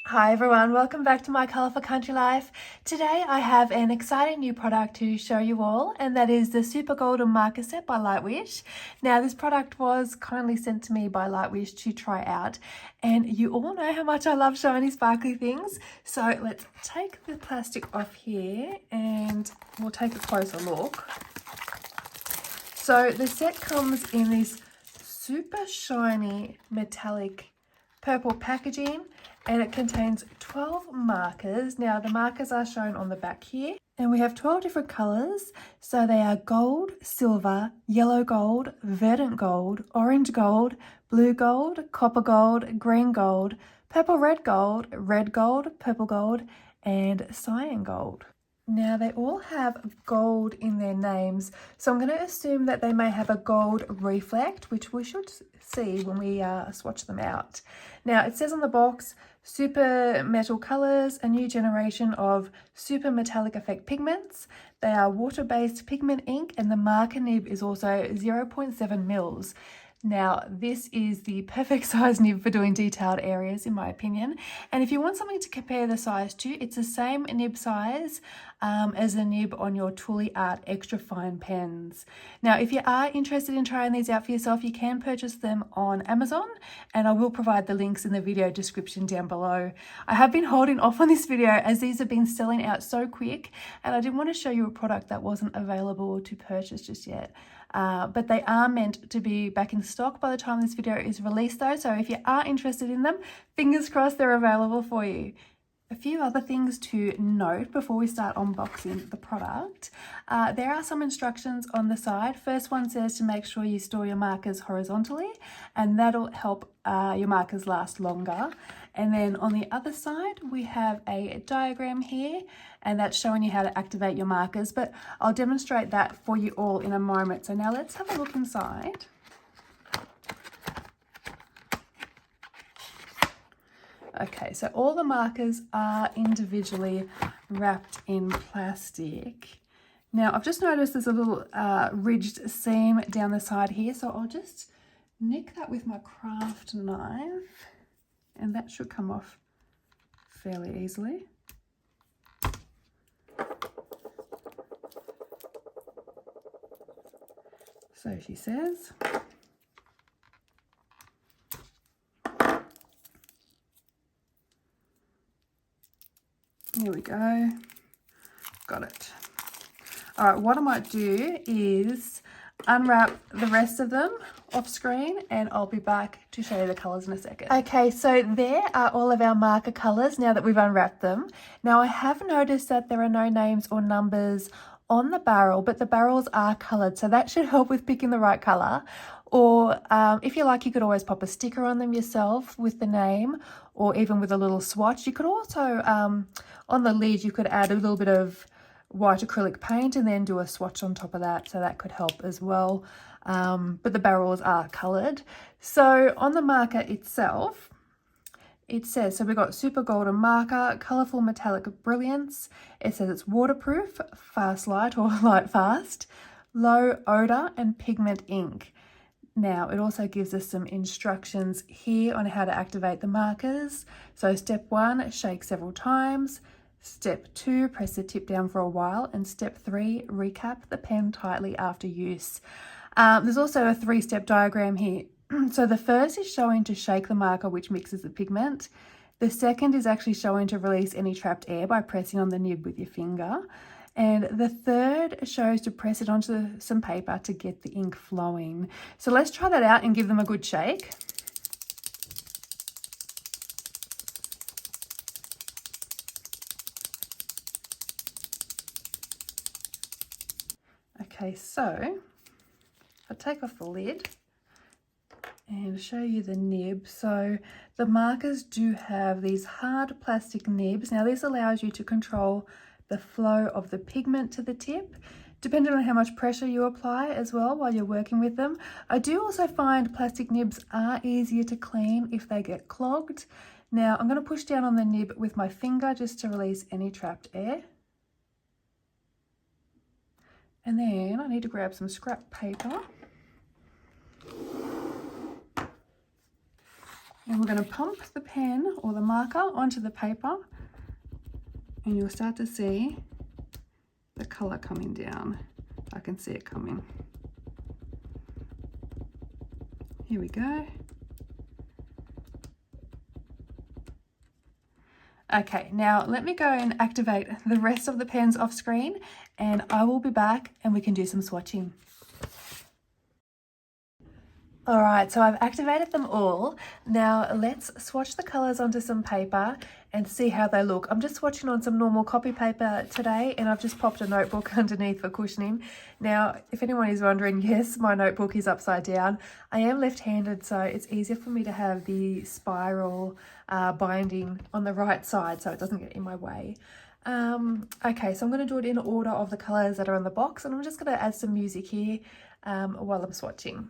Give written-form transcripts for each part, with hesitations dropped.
Hi everyone, welcome back to my Colourful Country Life. Today I have an exciting new product to show you all, and that is the Super Golden Marker Set by Lightwish. Now this product was kindly sent to me by Lightwish to try out, and you all know how much I love shiny sparkly things. So let's take the plastic off here and we'll take a closer look. So the set comes in this super shiny metallic purple packaging, and it contains 12 markers. Now the markers are shown on the back here, and we have 12 different colours. So they are gold, silver, yellow gold, verdant gold, orange gold, blue gold, copper gold, green gold, purple red gold, purple gold, and cyan gold. Now they all have gold in their names, so I'm going to assume that they may have a gold reflect, which we should see when we swatch them out. Now it says on the box, super metal colours, a new generation of super metallic effect pigments. They are water-based pigment ink, and the marker nib is also 0.7 mils. Now this is the perfect size nib for doing detailed areas in my opinion, and if you want something to compare the size to, it's the same nib size as the nib on your Tooly Art extra fine pens. Now if you are interested in trying these out for yourself, you can purchase them on Amazon, and I will provide the links in the video description down below. I have been holding off on this video as these have been selling out so quick, and I didn't want to show you a product that wasn't available to purchase just yet. But they are meant to be back in stock by the time this video is released though, so if you are interested in them, fingers crossed they're available for you. A few other things to note before we start unboxing the product. There are some instructions on the side. First one says to make sure you store your markers horizontally, and that'll help your markers last longer. And then on the other side, we have a diagram here, and that's showing you how to activate your markers, but I'll demonstrate that for you all in a moment. So now let's have a look inside. Okay, so all the markers are individually wrapped in plastic. Now I've just noticed there's a little ridged seam down the side here, so I'll just nick that with my craft knife, and that should come off fairly easily. So she says. Here we go, got it. All right, what I might do is unwrap the rest of them off screen, and I'll be back to show you the colours in a second. Okay, so there are all of our marker colours now that we've unwrapped them. Now I have noticed that there are no names or numbers on the barrel, but the barrels are coloured, so that should help with picking the right colour. Or if you like, you could always pop a sticker on them yourself with the name, or even with a little swatch. You could also, on the lid, you could add a little bit of white acrylic paint and then do a swatch on top of that, so that could help as well. But the barrels are coloured. So on the marker itself, it says, so we've got Super Golden Marker, Colourful Metallic Brilliance. It says it's waterproof, fast light or light fast, low odour, and pigment ink. Now it also gives us some instructions here on how to activate the markers. So step 1, shake several times. Step 2, press the tip down for a while. And step 3, recap the pen tightly after use. There's also a 3-step diagram here. So the first is showing to shake the marker, which mixes the pigment. The second is actually showing to release any trapped air by pressing on the nib with your finger. And the third shows to press it onto some paper to get the ink flowing. So let's try that out and give them a good shake. Okay, so I'll take off the lid and show you the nib. So the markers do have these hard plastic nibs. Now this allows you to control the flow of the pigment to the tip, depending on how much pressure you apply as well while you're working with them. I do also find plastic nibs are easier to clean if they get clogged. Now I'm going to push down on the nib with my finger just to release any trapped air. And then I need to grab some scrap paper. And we're going to pump the pen or the marker onto the paper, and you'll start to see the colour coming down. I can see it coming. Here we go. Okay, now let me go and activate the rest of the pens off screen, and I will be back and we can do some swatching. All right, so I've activated them all. Now let's swatch the colors onto some paper and see how they look. I'm just swatching on some normal copy paper today, and I've just popped a notebook underneath for cushioning. Now, if anyone is wondering, yes, my notebook is upside down. I am left-handed, so it's easier for me to have the spiral binding on the right side so it doesn't get in my way. Okay, so I'm going to do it in order of the colors that are on the box, and I'm just going to add some music here while I'm swatching.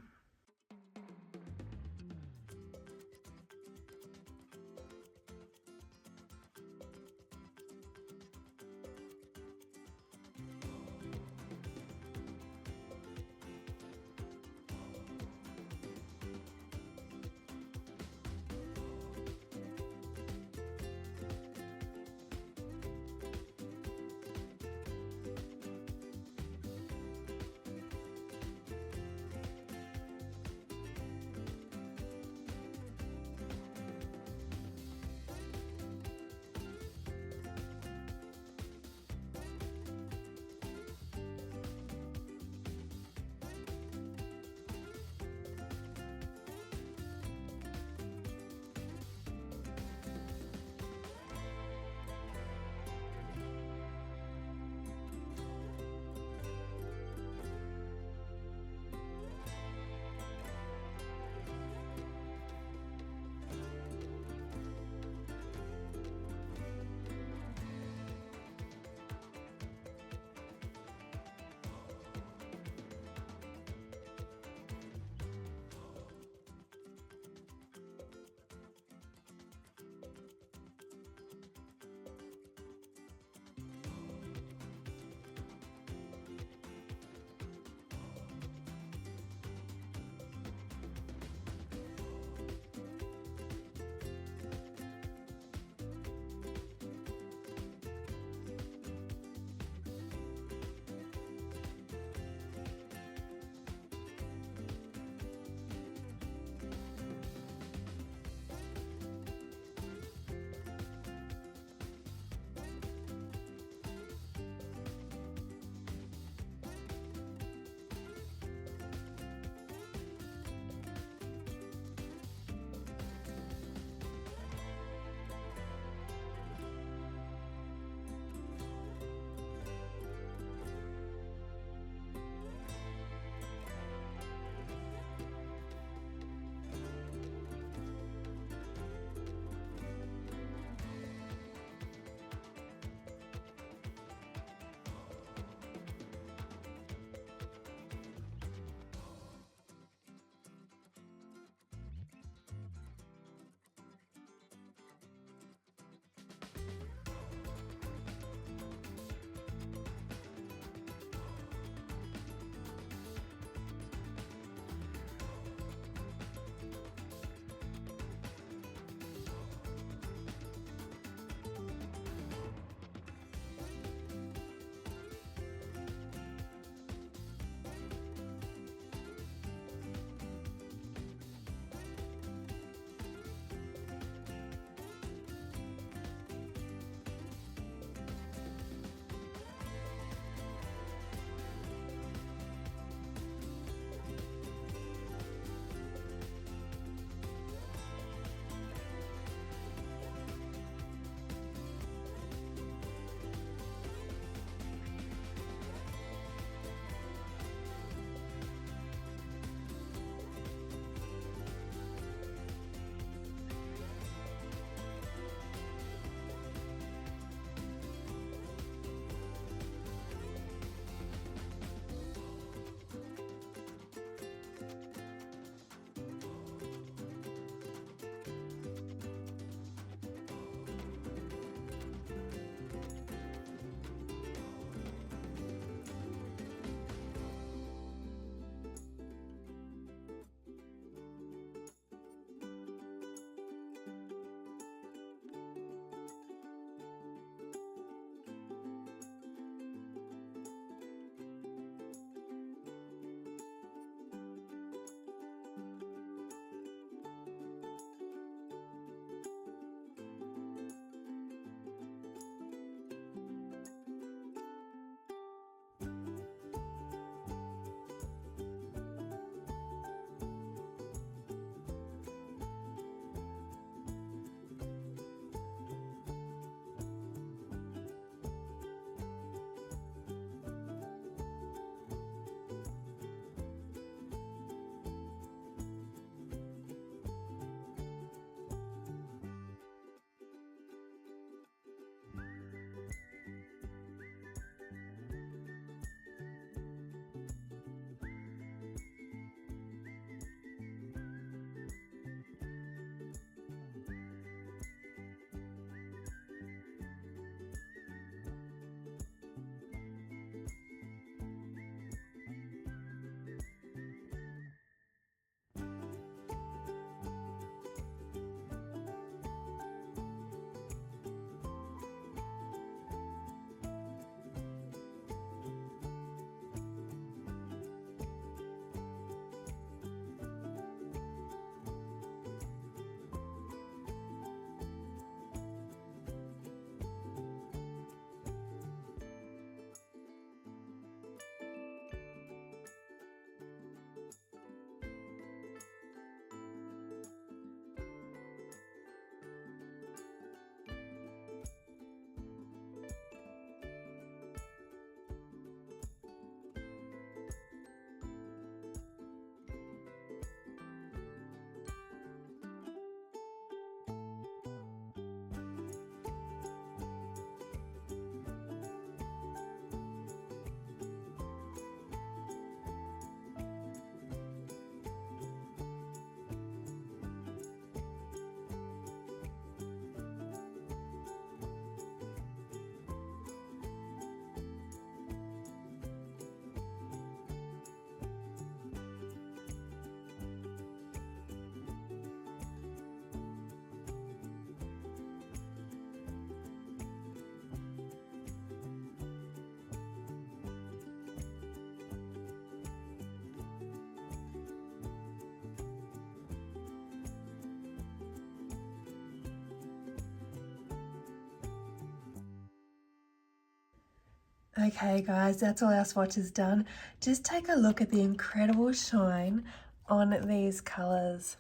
Okay guys, that's all our swatches done. Just take a look at the incredible shine on these colours.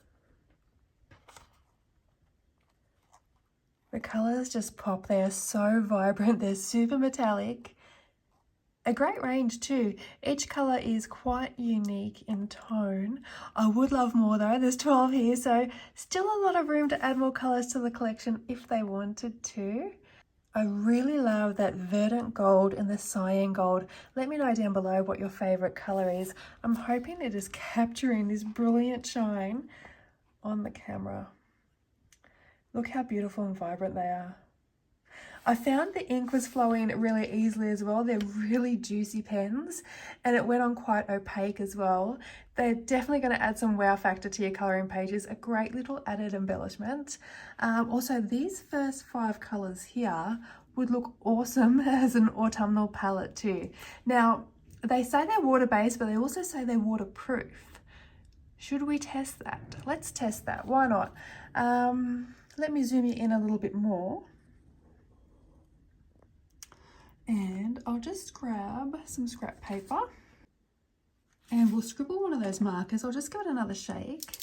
The colours just pop. They are so vibrant. They're super metallic. A great range too. Each colour is quite unique in tone. I would love more though. There's 12 here, so still a lot of room to add more colours to the collection if they wanted to. I really love that verdant gold and the cyan gold. Let me know down below what your favourite colour is. I'm hoping it is capturing this brilliant shine on the camera. Look how beautiful and vibrant they are. I found the ink was flowing really easily as well. They're really juicy pens and it went on quite opaque as well. They're definitely going to add some wow factor to your colouring pages. A great little added embellishment. Also, these first 5 colours here would look awesome as an autumnal palette too. Now, they say they're water-based, but they also say they're waterproof. Should we test that? Let's test that. Why not? Let me zoom you in a little bit more. And I'll just grab some scrap paper and we'll scribble one of those markers. I'll just give it another shake.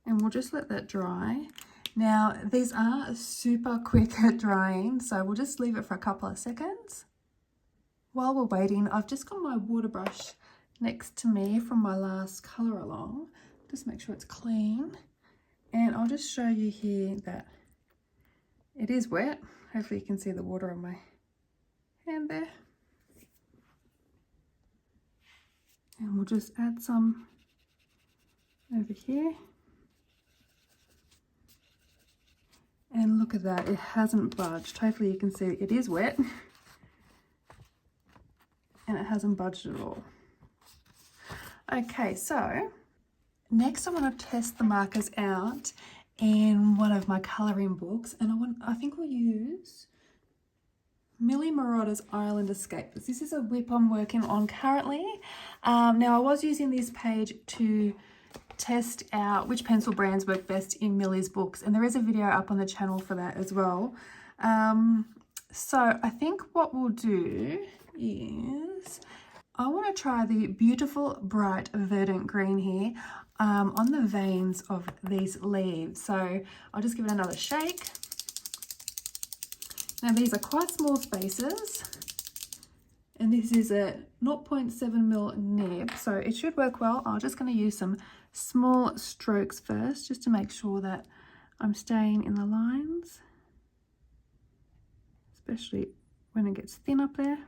And we'll just let that dry. Now, these are super quick at drying, so we'll just leave it for a couple of seconds. While we're waiting, I've just got my water brush next to me from my last colour along. Just make sure it's clean. And I'll just show you here that it is wet. Hopefully you can see the water on my hand there. And we'll just add some over here. And look at that, it hasn't budged. Hopefully you can see it is wet. And it hasn't budged at all. Okay, so next I want to test the markers out in one of my colouring books, and I think we'll use Millie Marotta's Island Escapers. This is a whip I'm working on currently. Now I was using this page to test out which pencil brands work best in Millie's books, and there is a video up on the channel for that as well. So I think what we'll do is I want to try the beautiful bright verdant green here on the veins of these leaves. So I'll just give it another shake. Now these are quite small spaces and this is a 0.7mm nib, so it should work well. I'm just going to use some small strokes first just to make sure that I'm staying in the lines, especially when it gets thin up there.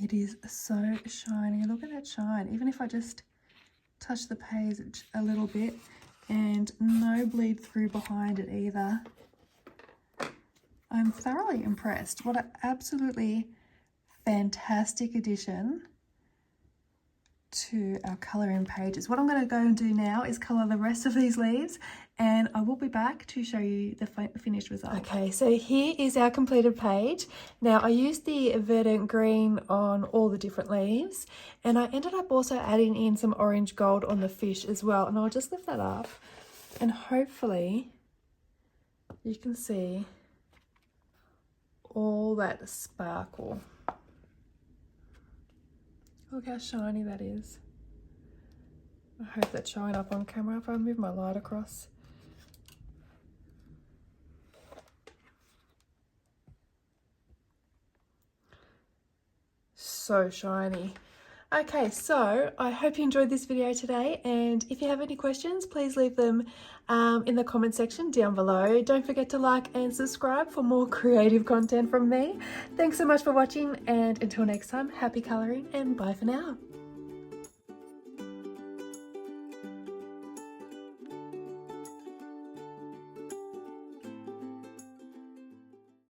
It is so shiny. Look at that shine. Even if I just touch the page a little bit, and no bleed through behind it either. I'm thoroughly impressed. What an absolutely fantastic addition to our colouring pages. What I'm going to go and do now is colour the rest of these leaves, and I will be back to show you the finished result. Okay, so here is our completed page. Now I used the verdant green on all the different leaves, and I ended up also adding in some orange gold on the fish as well, and I'll just lift that up and hopefully you can see all that sparkle. Look how shiny that is. I hope that's showing up on camera if I move my light across. so shiny. Okay, so I hope you enjoyed this video today, and if you have any questions, please leave them in the comment section down below. Don't forget to like and subscribe for more creative content from me. Thanks so much for watching, and until next time, happy colouring and bye for now.